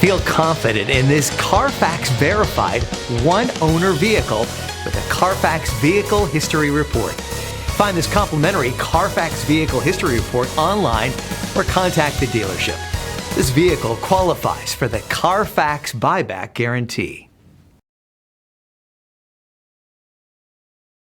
Feel confident in this Carfax verified one-owner vehicle with a Carfax Vehicle History Report. Find this complimentary Carfax Vehicle History Report online or contact the dealership. This vehicle qualifies for the Carfax Buyback Guarantee.